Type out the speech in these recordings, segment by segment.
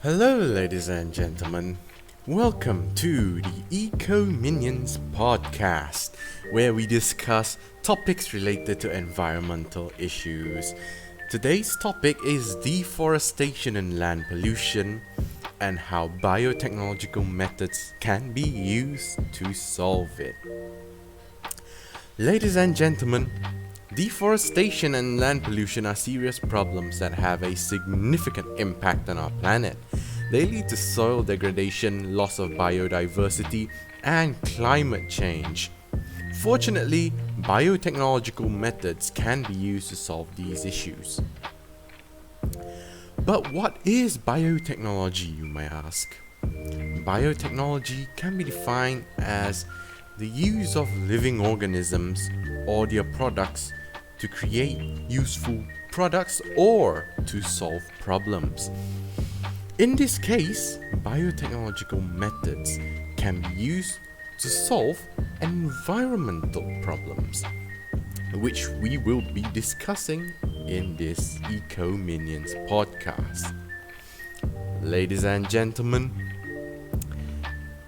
Hello, ladies and gentlemen. Welcome to the Eco Minions podcast, where we discuss topics related to environmental issues. Today's topic is deforestation and land pollution, and how biotechnological methods can be used to solve it. Ladies and gentlemen, deforestation and land pollution are serious problems that have a significant impact on our planet. They lead to soil degradation, loss of biodiversity, and climate change. Fortunately, biotechnological methods can be used to solve these issues. But what is biotechnology, you may ask? Biotechnology can be defined as the use of living organisms or their products to create useful products or to solve problems. In this case, biotechnological methods can be used to solve environmental problems, which we will be discussing in this Eco Minions podcast. Ladies and gentlemen,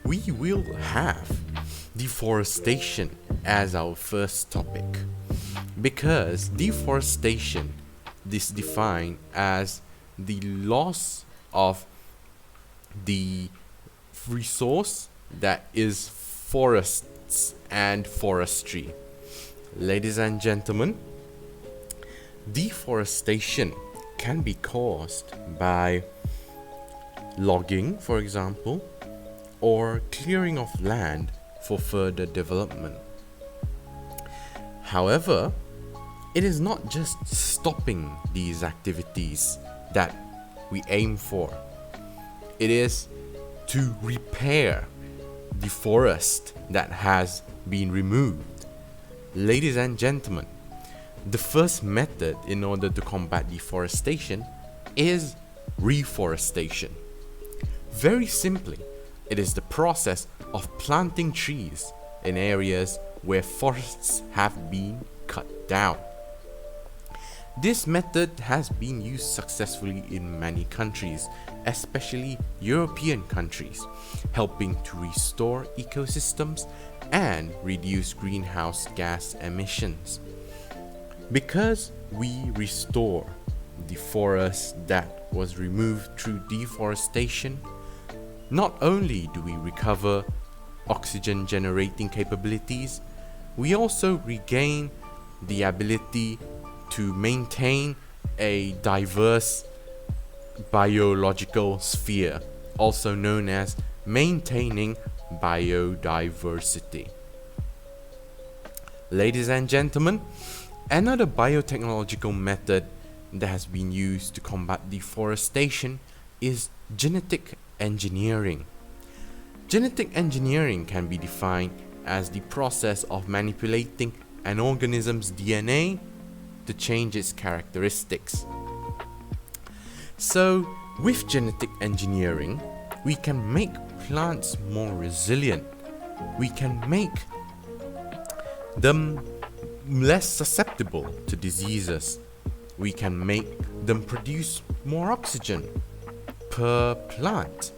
we will have deforestation as our first topic, because deforestation is defined as the loss of the resource that is forests and forestry. Ladies and gentlemen, deforestation can be caused by logging, for example, or clearing of land for further development. However, it is not just stopping these activities that we aim for. It is to repair the forest that has been removed. Ladies and gentlemen, the first method in order to combat deforestation is reforestation. Very simply, it is the process of planting trees in areas where forests have been cut down. This method has been used successfully in many countries, especially European countries, helping to restore ecosystems and reduce greenhouse gas emissions. Because we restore the forest that was removed through deforestation, not only do we recover oxygen generating capabilities, we also regain the ability to maintain a diverse biological sphere, also known as maintaining biodiversity. Ladies and gentlemen, another biotechnological method that has been used to combat deforestation is genetic engineering. Genetic engineering can be defined as the process of manipulating an organism's DNA to change its characteristics. So, with genetic engineering, we can make plants more resilient. We can make them less susceptible to diseases. We can make them produce more oxygen per plant.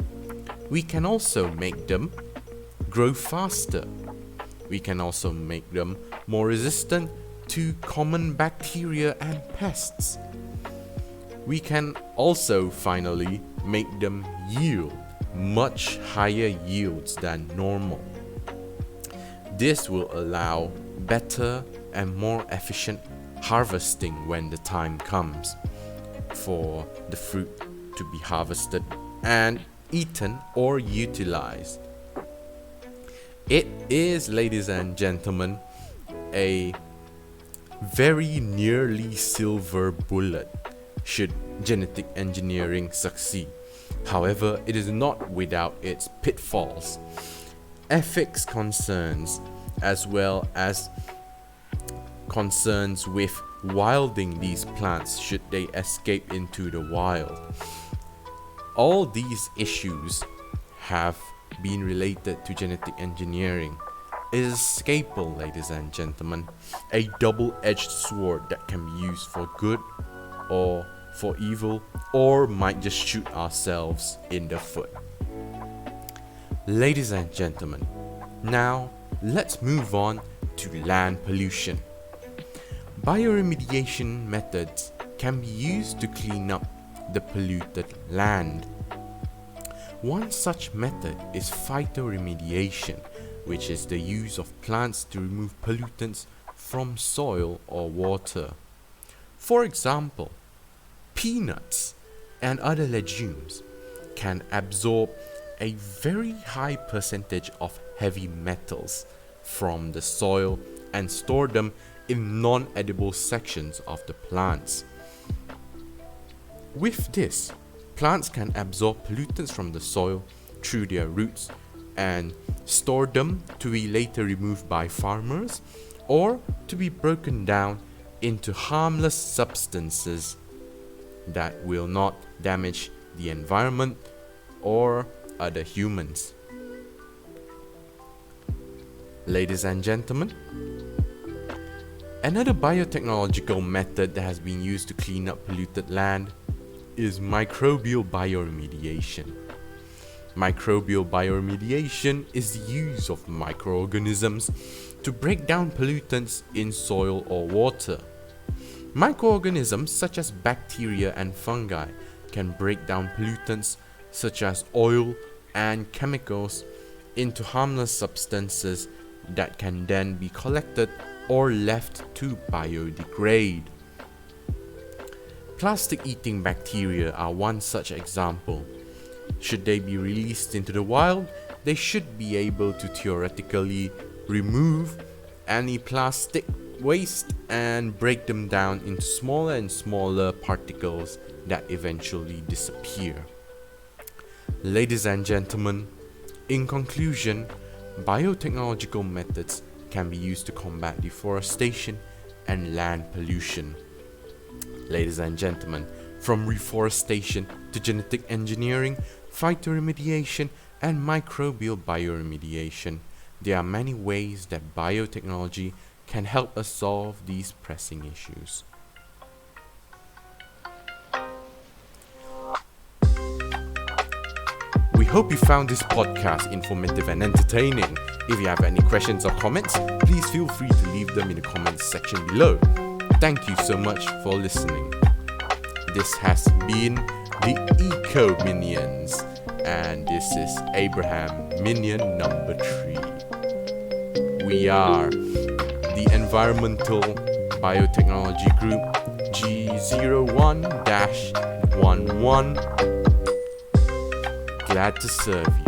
We can also make them grow faster. We can also make them more resistant to common bacteria and pests. We can also finally make them yield much higher yields than normal. This will allow better and more efficient harvesting when the time comes for the fruit to be harvested and eaten or utilized. It is, ladies and gentlemen, a very nearly silver bullet should genetic engineering succeed. However, it is not without its pitfalls, ethics concerns, as well as concerns with wilding these plants should they escape into the wild. All these issues have been related to genetic engineering, is a scalpel, ladies and gentlemen, a double-edged sword that can be used for good or for evil, or might just shoot ourselves in the foot. Ladies and gentlemen, now let's move on to land pollution. Bioremediation methods can be used to clean up the polluted land. One such method is phytoremediation, which is the use of plants to remove pollutants from soil or water. For example, peanuts and other legumes can absorb a very high percentage of heavy metals from the soil and store them in non-edible sections of the plants. With this, plants can absorb pollutants from the soil through their roots and store them to be later removed by farmers or to be broken down into harmless substances that will not damage the environment or other humans. Ladies and gentlemen, another biotechnological method that has been used to clean up polluted land is microbial bioremediation. Microbial bioremediation is the use of microorganisms to break down pollutants in soil or water. Microorganisms such as bacteria and fungi can break down pollutants such as oil and chemicals into harmless substances that can then be collected or left to biodegrade. Plastic-eating bacteria are one such example. Should they be released into the wild, they should be able to theoretically remove any plastic waste and break them down into smaller and smaller particles that eventually disappear. Ladies and gentlemen, in conclusion, biotechnological methods can be used to combat deforestation and land pollution. Ladies and gentlemen, from reforestation to genetic engineering, phytoremediation, and microbial bioremediation, there are many ways that biotechnology can help us solve these pressing issues. We hope you found this podcast informative and entertaining. If you have any questions or comments, please feel free to leave them in the comments section below. Thank you so much for listening. This has been the Eco Minions, and this is Abraham Minion number 3. We are the Environmental Biotechnology Group G1-11. Glad to serve you.